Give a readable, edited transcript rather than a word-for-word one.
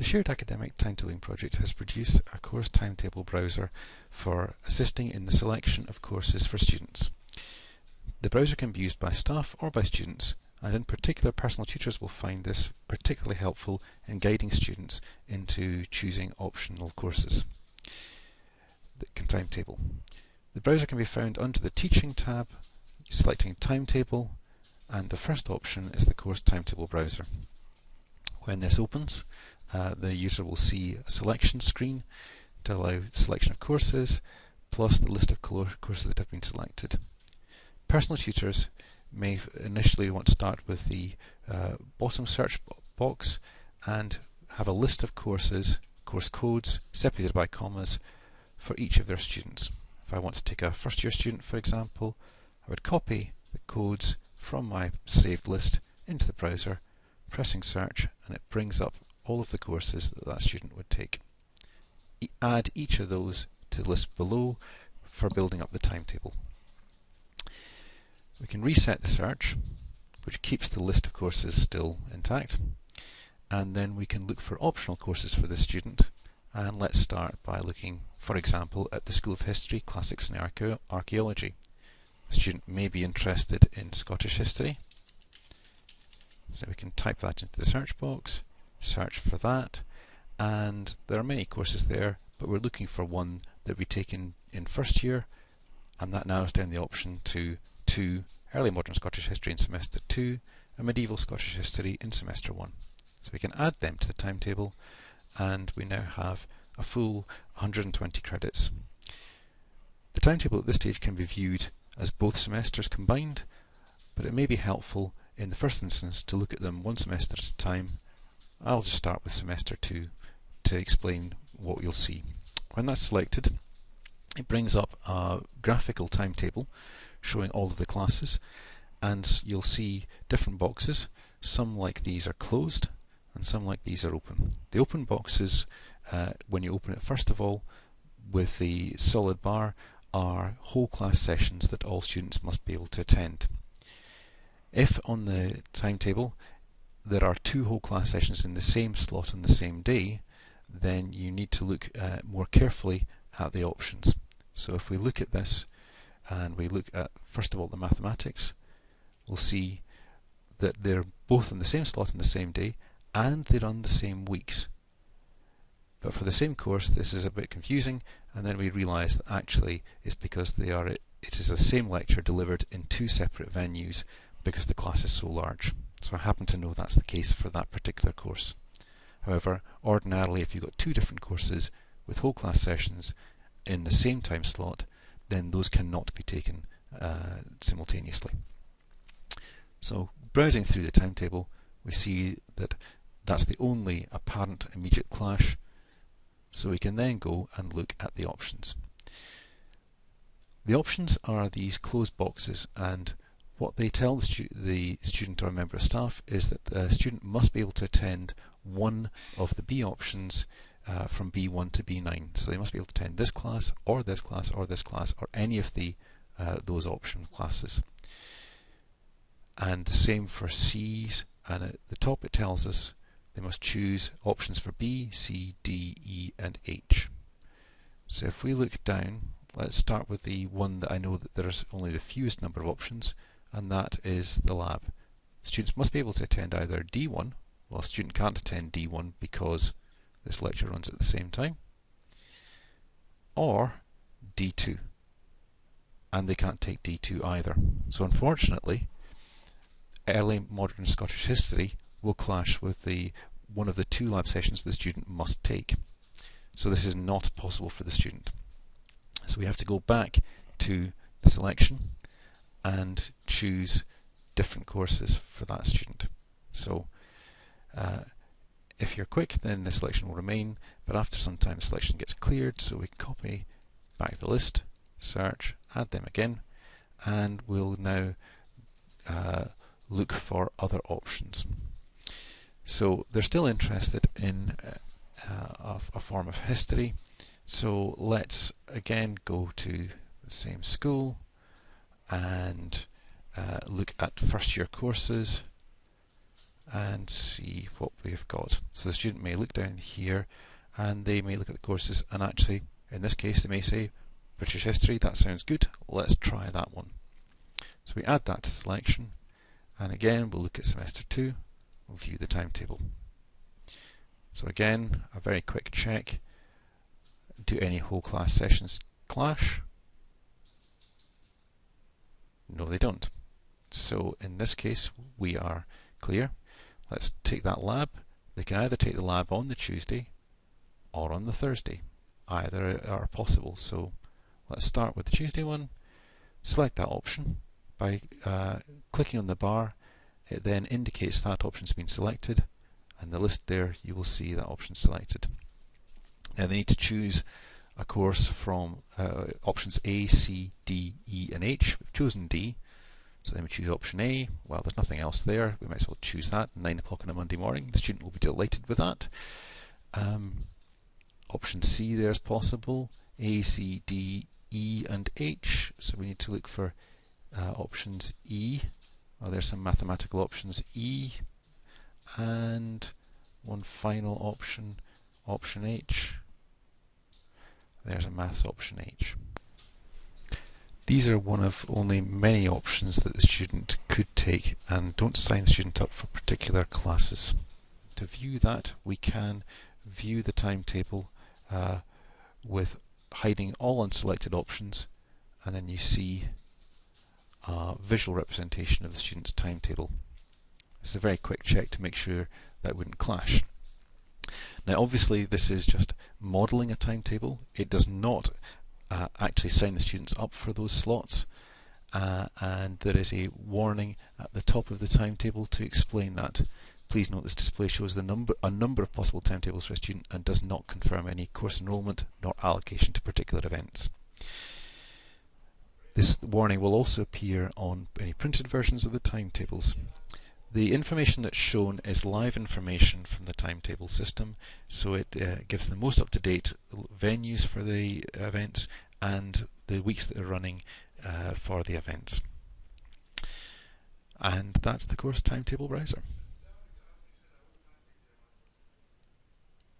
The Shared Academic Timetabling project has produced a course timetable browser for assisting in the selection of courses for students. The browser can be used by staff or by students, and in particular personal tutors will find this particularly helpful in guiding students into choosing optional courses. The timetable. The browser can be found under the Teaching tab, selecting Timetable, and the first option is the Course Timetable Browser. When this opens, the user will see a selection screen to allow selection of courses, plus the list of courses that have been selected. Personal tutors may initially want to start with the bottom search box and have a list of courses, course codes, separated by commas, for each of their students. If I want to take a first year student, for example, I would copy the codes from my saved list into the browser, pressing search, and it brings up all of the courses that that student would take. Add each of those to the list below for building up the timetable. We can reset the search, which keeps the list of courses still intact, and then we can look for optional courses for the student. And let's start by looking, for example, at the School of History, Classics and Archaeology. The student may be interested in Scottish history, so we can type that into the search box, search for that, and there are many courses there, but we're looking for one that we take in first year, and that narrows down the option to 2 Early Modern Scottish History in Semester 2 and Medieval Scottish History in Semester 1. So we can add them to the timetable, and we now have a full 120 credits. The timetable at this stage can be viewed as both semesters combined, but it may be helpful in the first instance to look at them one semester at a time. I'll just start with Semester 2 to explain what you'll see. When that's selected, it brings up a graphical timetable showing all of the classes, and you'll see different boxes. Some like these are closed and some like these are open. The open boxes, when you open it first of all with the solid bar, are whole class sessions that all students must be able to attend. If on the timetable there are 2 whole class sessions in the same slot on the same day, then you need to look more carefully at the options. So if we look at this and we look at first of all the mathematics, we'll see that they're both in the same slot on the same day and they run the same weeks. But for the same course this is a bit confusing, and then we realise that actually it's because it is the same lecture delivered in 2 separate venues because the class is so large. So I happen to know that's the case for that particular course. However, ordinarily if you've got 2 different courses with whole class sessions in the same time slot, then those cannot be taken simultaneously. So browsing through the timetable, we see that that's the only apparent immediate clash, so we can then go and look at the options. The options are these closed boxes, and what they tell the student or member of staff is that the student must be able to attend one of the B options from B1 to B9. So they must be able to attend this class, or this class, or this class, or any of those option classes. And the same for C's, and at the top it tells us they must choose options for B, C, D, E and H. So if we look down, let's start with the one that I know that there's only the fewest number of options, and that is the lab. Students must be able to attend either D1, well a student can't attend D1 because this lecture runs at the same time, or D2, and they can't take D2 either. So unfortunately, Early Modern Scottish History will clash with one of the 2 lab sessions the student must take. So this is not possible for the student. So we have to go back to the selection and choose different courses for that student. So if you're quick, then the selection will remain, but after some time the selection gets cleared, so we can copy back the list, search, add them again, and we'll now look for other options. So they're still interested in a form of history, so let's again go to the same school and look at first year courses, and see what we've got. So the student may look down here and they may look at the courses, and actually in this case they may say British History, that sounds good, let's try that one. So we add that to selection, and again we'll look at semester 2, we'll view the timetable. So again, a very quick check. Do any whole class sessions clash? No, they don't. So in this case we are clear. Let's take that lab. They can either take the lab on the Tuesday or on the Thursday. Either are possible. So let's start with the Tuesday one. Select that option. By clicking on the bar, it then indicates that option's been selected, and the list there you will see that option selected. Now they need to choose a course from options A, C, D, E and H. We've chosen D, so then we choose option A. Well, there's nothing else there, we might as well choose that. 9 o'clock on a Monday morning, the student will be delighted with that. Option C there is possible, A, C, D, E and H, so we need to look for options E. Well, there's some mathematical options E, and one final option, option H. There's a maths option H. These are one of only many options that the student could take, and don't sign the student up for particular classes. To view that, we can view the timetable with hiding all unselected options, and then you see a visual representation of the student's timetable. It's a very quick check to make sure that wouldn't clash. Now obviously this is just modelling a timetable. It does not actually sign the students up for those slots, and there is a warning at the top of the timetable to explain that. Please note this display shows a number of possible timetables for a student and does not confirm any course enrolment nor allocation to particular events. This warning will also appear on any printed versions of the timetables. The information that's shown is live information from the timetable system, so it gives the most up-to-date venues for the events and the weeks that are running for the events. And that's the course Timetable Browser.